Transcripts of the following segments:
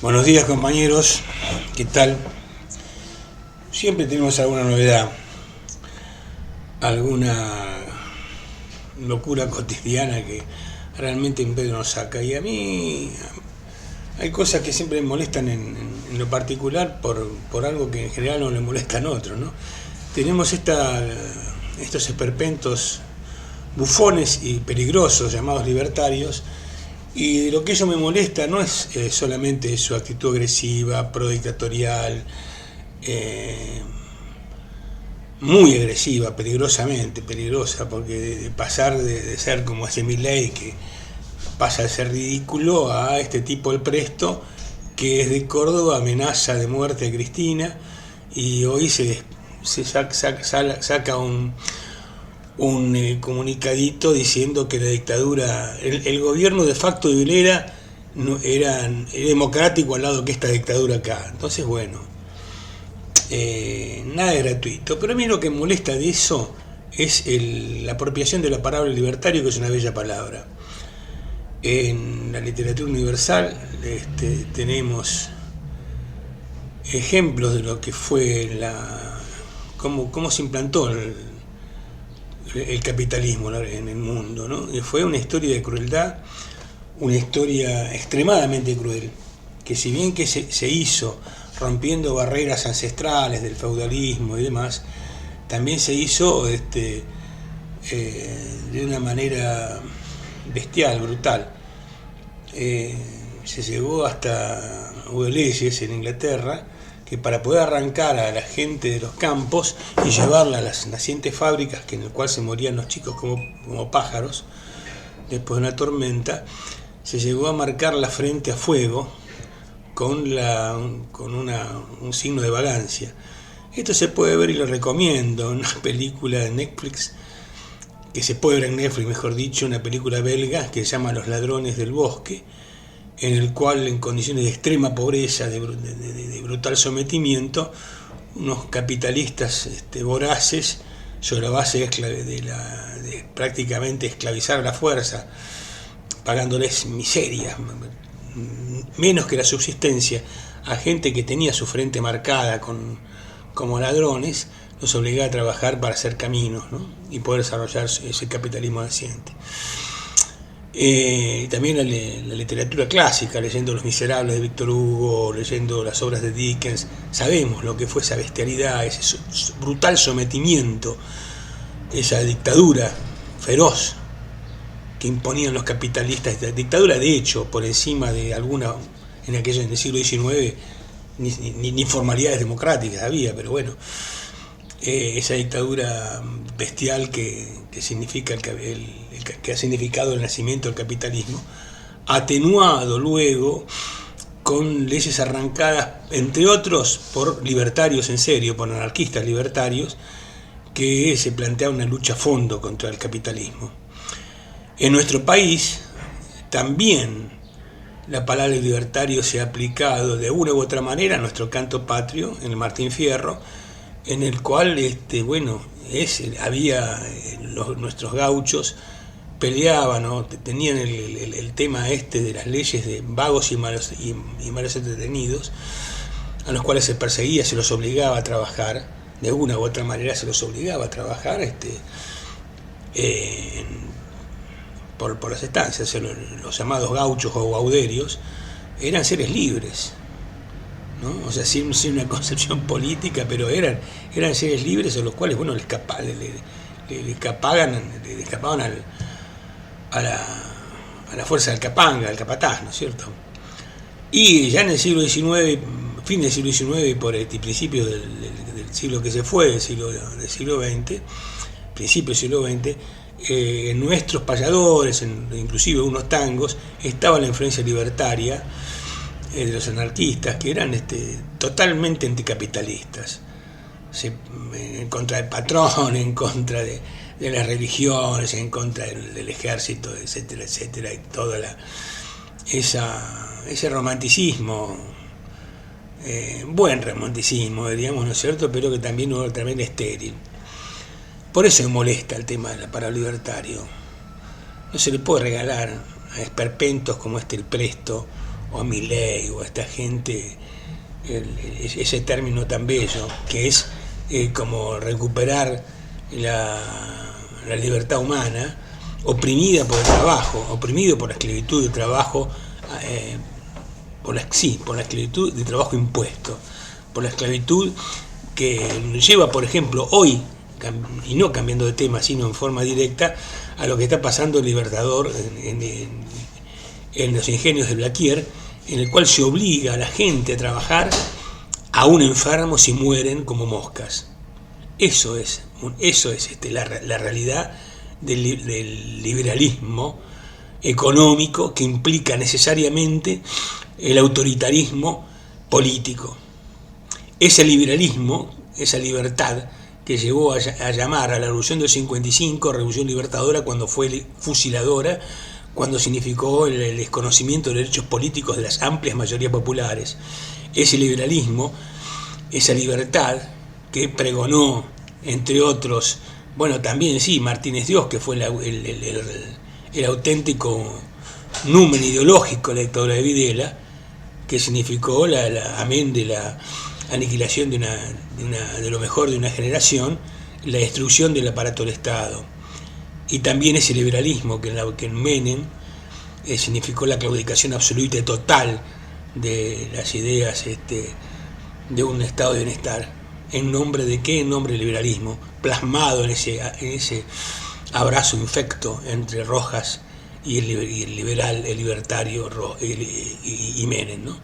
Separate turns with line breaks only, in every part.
Buenos días compañeros, ¿qué tal? Siempre tenemos alguna novedad, alguna locura cotidiana que realmente en Pedro nos saca. Y a mí hay cosas que siempre me molestan en lo particular por algo que en general no le molestan a otros, ¿no? Tenemos estos esperpentos bufones y peligrosos llamados libertarios. Y lo que eso me molesta no es solamente su actitud agresiva, prodictatorial, eh, muy agresiva, peligrosamente peligrosa, porque de pasar de ser como ese Milei que pasa de ser ridículo a este tipo el Presto, que es de Córdoba, amenaza de muerte a Cristina, y hoy se saca un comunicadito diciendo que la dictadura, el gobierno de facto de Vilera no, era democrático al lado que esta dictadura acá. Entonces, bueno, nada es gratuito. Pero a mí lo que me molesta de eso es la apropiación de la palabra libertario, que es una bella palabra. En la literatura universal tenemos ejemplos de lo que fue cómo se implantó el capitalismo en el mundo, ¿no? Y fue una historia de crueldad, una historia extremadamente cruel, que si bien que se hizo rompiendo barreras ancestrales del feudalismo y demás, también se hizo de una manera bestial, brutal. Se llegó hasta, hubo leyes en Inglaterra que para poder arrancar a la gente de los campos y llevarla a las nacientes fábricas, que en el cual se morían los chicos como pájaros después de una tormenta, se llegó a marcar la frente a fuego con un signo de vagancia. Esto se puede ver y lo recomiendo, una película de Netflix, que se puede ver en Netflix, mejor dicho, una película belga que se llama Los ladrones del bosque, en el cual en condiciones de extrema pobreza, de brutal sometimiento, unos capitalistas voraces, sobre la base de prácticamente esclavizar a la fuerza, pagándoles miserias, menos que la subsistencia, a gente que tenía su frente marcada como ladrones, los obligaba a trabajar para hacer caminos, ¿no? Y poder desarrollar ese capitalismo naciente. También la literatura clásica, leyendo Los Miserables de Víctor Hugo, leyendo las obras de Dickens, sabemos lo que fue esa bestialidad, ese brutal sometimiento, esa dictadura feroz que imponían los capitalistas, dictadura de hecho, por encima de alguna, en el siglo XIX, ni formalidades democráticas había, pero bueno, esa dictadura bestial que significa que ha significado el nacimiento del capitalismo, atenuado luego con leyes arrancadas, entre otros, por libertarios en serio, por anarquistas libertarios, que se plantea una lucha a fondo contra el capitalismo. En nuestro país también la palabra libertario se ha aplicado de una u otra manera a nuestro canto patrio, en el Martín Fierro, en el cual nuestros gauchos peleaban, ¿no? Tenían el tema de las leyes de vagos y malos entretenidos, a los cuales se perseguía, se los obligaba a trabajar, de una u otra manera se los obligaba a trabajar por las estancias. Los llamados gauchos o gauderios eran seres libres, ¿no? O sea, sin una concepción política, pero eran seres libres a los cuales, bueno, le escapaban a la fuerza del capanga, al capataz, ¿no es cierto? Y ya en el siglo XIX, fin del siglo XIX y por principios del siglo que se fue, del siglo XX, principio del siglo XX, en nuestros payadores, inclusive unos tangos, estaba la influencia libertaria de los anarquistas, que eran totalmente anticapitalistas, en contra del patrón, en contra de las religiones, en contra del ejército, etcétera, etcétera, y todo ese romanticismo, buen romanticismo, diríamos, ¿no es cierto?, pero que también estéril. Por eso me molesta el tema de la palabra libertario. No se le puede regalar a esperpentos como el Presto o a Milei o a esta gente, ese término tan bello, que es como recuperar la libertad humana, oprimida por el trabajo, oprimido por la esclavitud del trabajo, por la esclavitud de trabajo impuesto, por la esclavitud que lleva, por ejemplo, hoy, y no cambiando de tema, sino en forma directa, a lo que está pasando el Libertador en los ingenios de Blaquier, en el cual se obliga a la gente a trabajar aún enfermos si mueren como moscas. Eso es la realidad del liberalismo económico, que implica necesariamente el autoritarismo político. Ese liberalismo, esa libertad que llevó a llamar a la Revolución del 55 Revolución Libertadora, cuando fue fusiladora, cuando significó el desconocimiento de los derechos políticos de las amplias mayorías populares. Ese liberalismo, esa libertad que pregonó, entre otros, bueno, también sí, Martínez Dios, que fue el auténtico numen ideológico de la dictadura de Videla, que significó amén de la aniquilación de lo mejor de una generación, la destrucción del aparato del Estado. Y también ese liberalismo que en Menem significó la claudicación absoluta y total de las ideas de un estado de bienestar. ¿En nombre de qué? En nombre del liberalismo, plasmado en ese abrazo infecto entre Rojas y el liberal, el libertario y Menem, ¿no?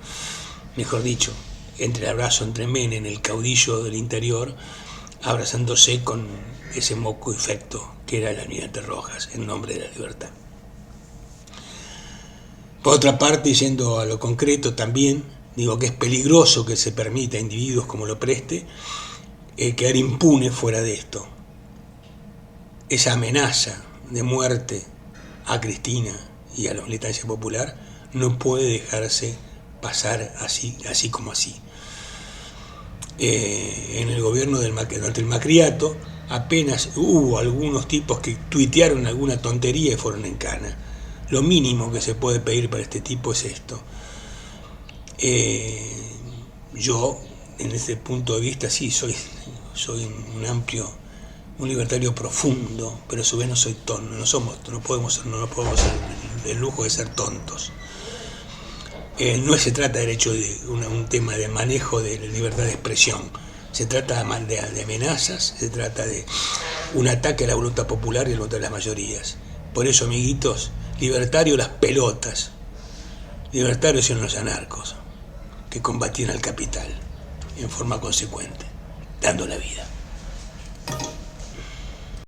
Mejor dicho, entre el abrazo entre Menem, el caudillo del interior, abrazándose con ese moco infecto que era el almirante Rojas, en nombre de la libertad. Por otra parte, yendo a lo concreto también, digo que es peligroso que se permita a individuos como Lopreste quedar impune fuera de esto. Esa amenaza de muerte a Cristina y a la militancia popular no puede dejarse pasar así como así. En el gobierno durante el macriato apenas hubo algunos tipos que tuitearon alguna tontería y fueron en cana. Lo mínimo que se puede pedir para este tipo es esto. Yo, en ese punto de vista, sí, soy un libertario profundo, pero a su vez no soy tonto, no podemos ser el lujo de ser tontos. No se trata de derecho de un tema de manejo de la libertad de expresión, se trata de amenazas, se trata de un ataque a la voluntad popular y a la voluntad de las mayorías. Por eso, amiguitos, libertarios las pelotas, libertarios eran los anarcos que combatían al capital en forma consecuente, dando la vida.